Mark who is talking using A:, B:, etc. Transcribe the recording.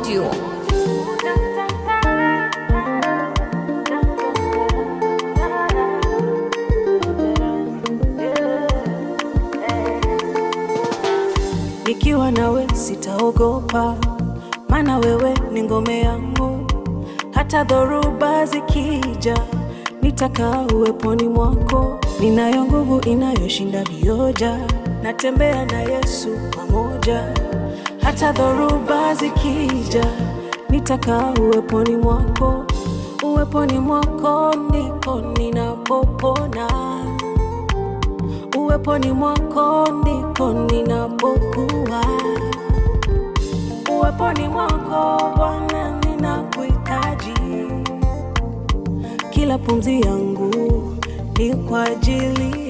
A: Audio.
B: Nikiwa nawe sitaogopa, maana wewe ni ngome yangu. Hata dhoruba zikija, nitakaa uweponi mwako. Ninayo nguvu inayoshinda vioja, natembea na Yesu pamoja. Hata dhoruba zikija, nitakaa uweponi mwako. Uweponi mwako ndiko ninapopona. Uweponi mwako ndiko ninapokuwa. Uweponi mwako Bwana ninakuhitaji. Kila pumzi yangu ni kwa ajili